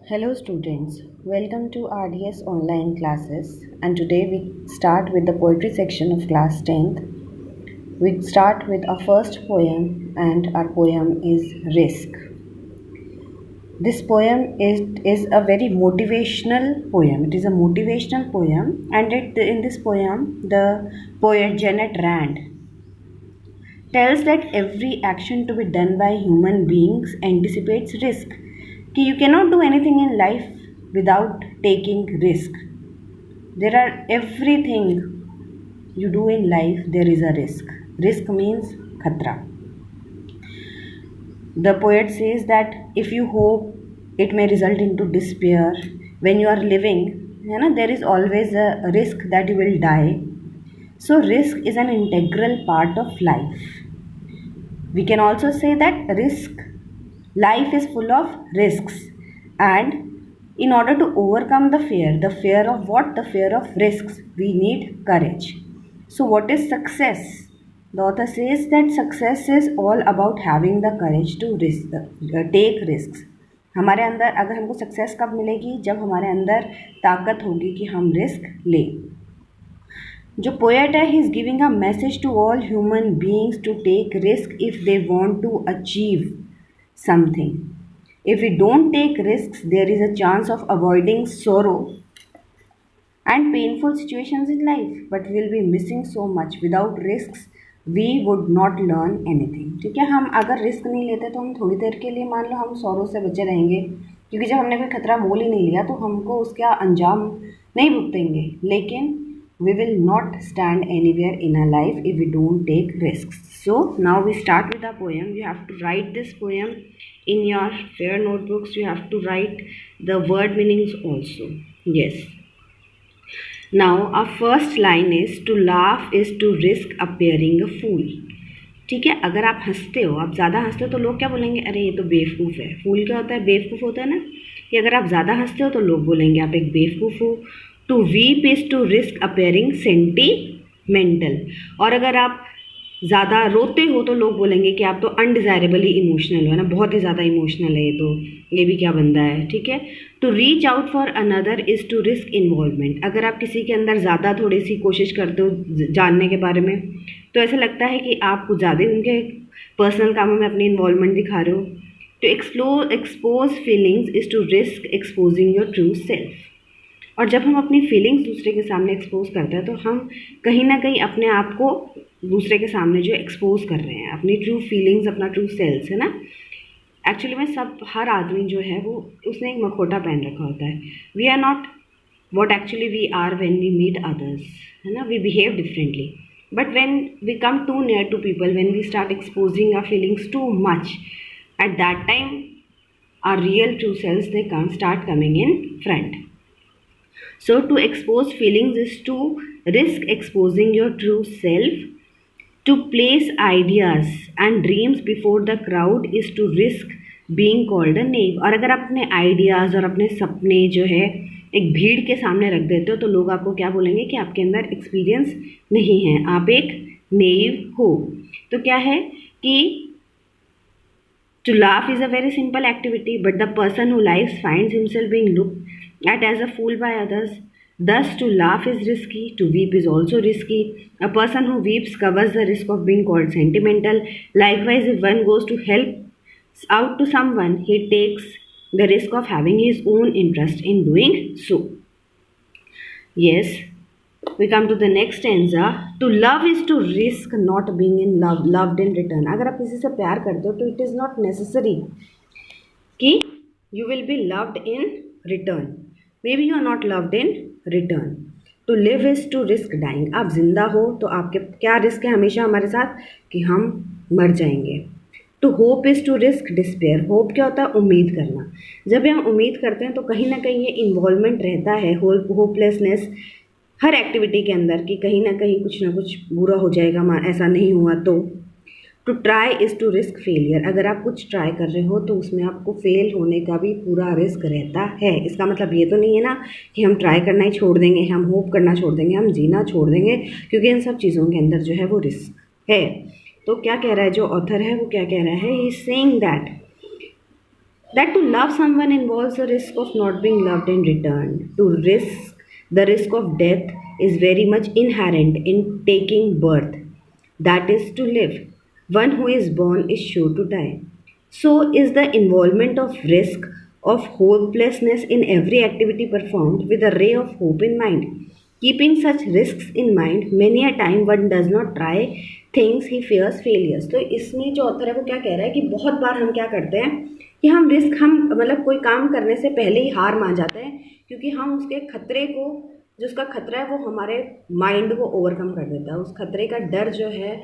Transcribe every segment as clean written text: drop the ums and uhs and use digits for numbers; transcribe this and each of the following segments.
Hello students, welcome to RDS online classes, and today we start with the poetry section of class 10th. We start with our first poem and our poem is Risk. This poem is a very motivational poem. It is a motivational poem and in this poem the poet Janet Rand tells that every action to be done by human beings anticipates risk. कि you cannot do anything in life without taking risk. There are everything you do in life, there is a risk. Risk means khatra. The poet says that if you hope, it may result into despair. When you are living, there is always a risk that you will die. So risk is an integral part of life. We can also say that life is full of risks, and in order to overcome the fear of what? The fear of risks, we need courage. So what is success? The author says that success is all about having the courage to take risks. हमारे अंदर अगर हमको success कब मिलेगी? जब हमारे अंदर ताकत होगी कि हम रिस्क लें. जो पोएट है, he is giving a message to all human beings to take risk if they want to achieve something. If we don't take risks, there is a chance of avoiding sorrow and painful situations in life, but we'll be missing so much. Without risks, we would not learn anything. ठीक है, हम अगर risk नहीं लेते तो हम थोड़ी देर के लिए मान लो हम सौरों से बचे रहेंगे, क्योंकि जब हमने कोई खतरा मोल ही नहीं लिया तो हमको उसका अंजाम नहीं भुगतेंगे. लेकिन we will not stand anywhere in our life if we don't take risks. So now we start with our poem. You have to write this poem in your fair notebooks. You have to write the word meanings also. Yes. Now our first line is to laugh is to risk appearing a fool. ठीक है, अगर आप हंसते हो, आप ज़्यादा हंसते हो तो लोग क्या बोलेंगे? अरे ये तो बेवकूफ़ है. फूल क्या होता है? बेवकूफ़ होता है ना. कि अगर आप ज़्यादा हंसते हो तो लोग बोलेंगे आप एक बेवकूफ़ हो. To weep is to risk appearing sentimental. और अगर आप ज़्यादा रोते हो तो लोग बोलेंगे कि आप तो अनडिज़ायरेबली इमोशनल हो, है ना, बहुत ही ज़्यादा इमोशनल है, ये भी क्या बंदा है. ठीक है. To reach out for another is to risk involvement. अगर आप किसी के अंदर ज़्यादा थोड़ी सी कोशिश करते हो जानने के बारे में तो ऐसा लगता है कि आप कुछ ज़्यादा उनके पर्सनल कामों में अपनी इन्वॉल्वमेंट दिखा रहे हो. To expose feelings is to risk exposing your true self. और जब हम अपनी फीलिंग्स दूसरे के सामने एक्सपोज करते हैं तो हम कहीं ना कहीं अपने आप को दूसरे के सामने जो एक्सपोज कर रहे हैं, अपनी ट्रू फीलिंग्स, अपना ट्रू सेल्स, है ना. एक्चुअली में हर आदमी जो है वो उसने एक मखोटा पहन रखा होता है. We are not what actually we are when we meet others, है ना. We behave differently, but when we come to near to people, when we start exposing our feelings too much, at that time our real true selves they start coming in front. So to expose feelings is to risk exposing your true self. To place ideas and dreams before the crowd is to risk being called a knave. और अगर आप अपने ideas और अपने सपने जो है एक भीड़ के सामने रख देते हो तो लोग आपको क्या बोलेंगे? कि आपके अंदर एक्सपीरियंस नहीं है, आप एक नेव हो. तो क्या है कि to laugh is a very simple activity, but the person who laughs finds himself being looked at as a fool by others. Thus, to laugh is risky, to weep is also risky. A person who weeps covers the risk of being called sentimental. Likewise, if one goes to help out to someone, he takes the risk of having his own interest in doing so. Yes, we come to the next stanza. To love is to risk not being in love, loved in return. अगर आप किसी से प्यार करते हो तो it is not necessary कि you will be loved in return. Maybe you are not loved in return. To live is to risk dying. आप जिंदा हो तो आपके क्या रिस्क है हमेशा हमारे साथ? कि हम मर जाएंगे. To hope is to risk despair. Hope क्या होता है? उम्मीद करना. जब हम उम्मीद करते हैं तो कहीं ना कहीं ये इन्वॉल्वमेंट रहता है, होपलेसनेस हर एक्टिविटी के अंदर, कि कहीं ना कहीं कुछ ना कुछ बुरा हो जाएगा, ऐसा नहीं हुआ तो. To try is to risk failure. अगर आप कुछ ट्राई कर रहे हो तो उसमें आपको फेल होने का भी पूरा रिस्क रहता है. इसका मतलब ये तो नहीं है ना कि हम ट्राई करना ही छोड़ देंगे, हम होप करना छोड़ देंगे, हम जीना छोड़ देंगे, क्योंकि इन सब चीज़ों के अंदर जो है वो रिस्क है. तो क्या कह रहा है जो ऑथर है, वो क्या कह रहा है? He is saying that That to love someone involves the risk of not being loved in return. The risk of death is very much inherent in taking birth. That is to live. One who is born is sure to die. So is the involvement of risk of hopelessness in every activity performed with a ray of hope in mind. Keeping such risks in mind, many a time one does not try things he fears failures. तो इसमें जो author है वो क्या कह रहा है कि बहुत बार हम क्या करते हैं कि हम मतलब कोई काम करने से पहले ही हार मान जाते हैं, क्योंकि हम उसके खतरे को, जो उसका खतरा है वो हमारे माइंड को ओवरकम कर देता है. उस खतरे का डर जो है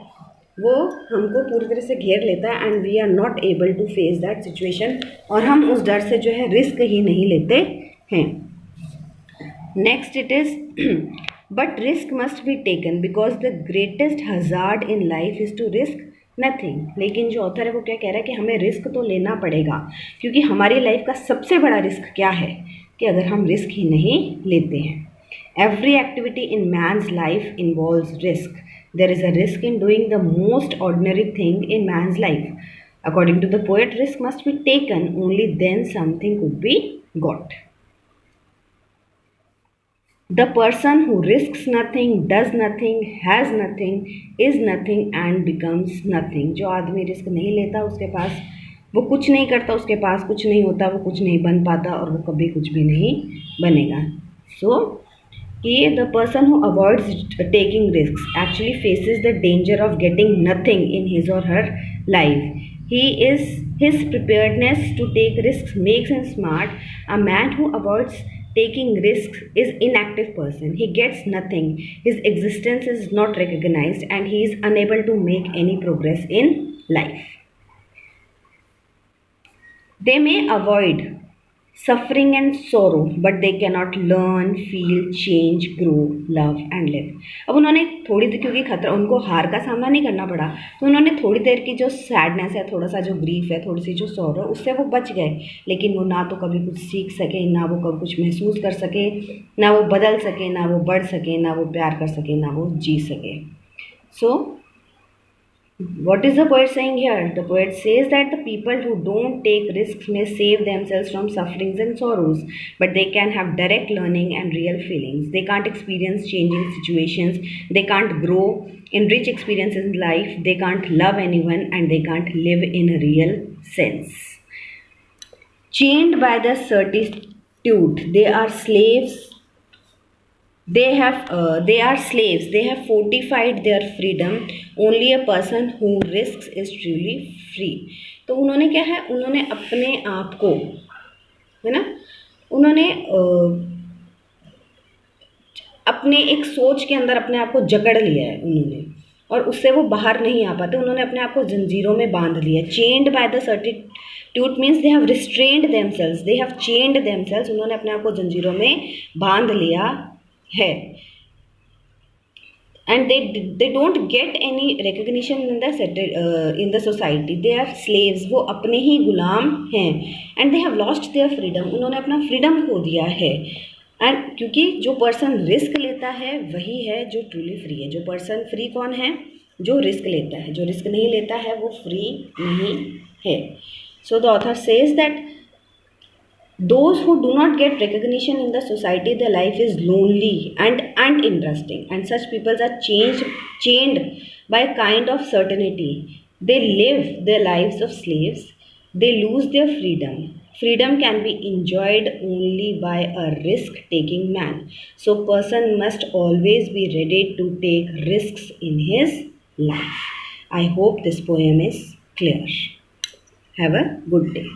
वो हमको पूरी तरह से घेर लेता है and we are not able to face that situation, और हम उस डर से जो है रिस्क ही नहीं लेते हैं. Next it is but risk must be taken because the greatest hazard in life is to risk nothing. लेकिन जो ऑथर है वो क्या कह रहा है कि हमें रिस्क तो लेना पड़ेगा, क्योंकि हमारी लाइफ का सबसे बड़ा रिस्क क्या है कि अगर हम रिस्क ही नहीं लेते हैं. Every activity in man's life involves risk. There is a risk in doing the most ordinary thing in man's life. According to the poet, risk must be taken, only then something could be got. The person who risks nothing, does nothing, has nothing, is nothing and becomes nothing. जो आदमी risk नहीं लेता उसके पास वो कुछ नहीं करता, उसके पास कुछ नहीं होता, वो कुछ नहीं बन पाता और वो कभी कुछ भी नहीं बनेगा. So the person who avoids taking risks actually faces the danger of getting nothing in his or her life. His preparedness to take risks makes him smart. A man who avoids taking risks is inactive person. He gets nothing. His existence is not recognized and he is unable to make any progress in life. They may avoid suffering and sorrow, but they cannot learn, feel, change, grow, love and live. अब उन्होंने थोड़ी देर, क्योंकि खतरा उनको हार का सामना नहीं करना पड़ा, तो उन्होंने थोड़ी देर की जो सैडनेस है, थोड़ा सा जो ग्रीफ है, थोड़ी सी जो सॉरो, उससे वो बच गए. लेकिन वो ना तो कभी कुछ सीख सके, ना वो कभी कुछ महसूस कर सके, ना वो बदल सके, ना वो बढ़ सके, ना वो प्यार कर सके, ना वो जी सके. सो what is the poet saying here? The poet says that the people who don't take risks may save themselves from sufferings and sorrows, but they can have direct learning and real feelings. They can't experience changing situations, they can't grow in rich experiences in life, they can't love anyone, and they can't live in a real sense. Chained by the certitude, they are slaves. They are slaves. They have fortified their freedom. Only a person who risks is truly free. तो उन्होंने क्या है, उन्होंने अपने आप को, है ना, उन्होंने अपने एक सोच के अंदर अपने आप को जकड़ लिया है उन्होंने, और उससे वो बाहर नहीं आ पाते. उन्होंने अपने आप को जंजीरों में बांध लिया. Chained by the certitude means they have restrained themselves, they have chained themselves. उन्होंने अपने आप को जंजीरों में बांध लिया है. And they don't get any recognition in the society. They are slaves, वो अपने ही गुलाम हैं. And they have lost their freedom, उन्होंने अपना फ्रीडम खो दिया है. एंड क्योंकि जो पर्सन रिस्क लेता है वही है जो ट्रूली फ्री है. जो पर्सन फ्री कौन है? जो रिस्क लेता है. जो रिस्क नहीं लेता है वो फ्री नहीं है. So the author says that those who do not get recognition in the society, their life is lonely and uninteresting, and such people are chained by a kind of certainty. They live their lives of slaves. They lose their freedom. Freedom can be enjoyed only by a risk-taking man. So person must always be ready to take risks in his life. I hope this poem is clear. Have a good day.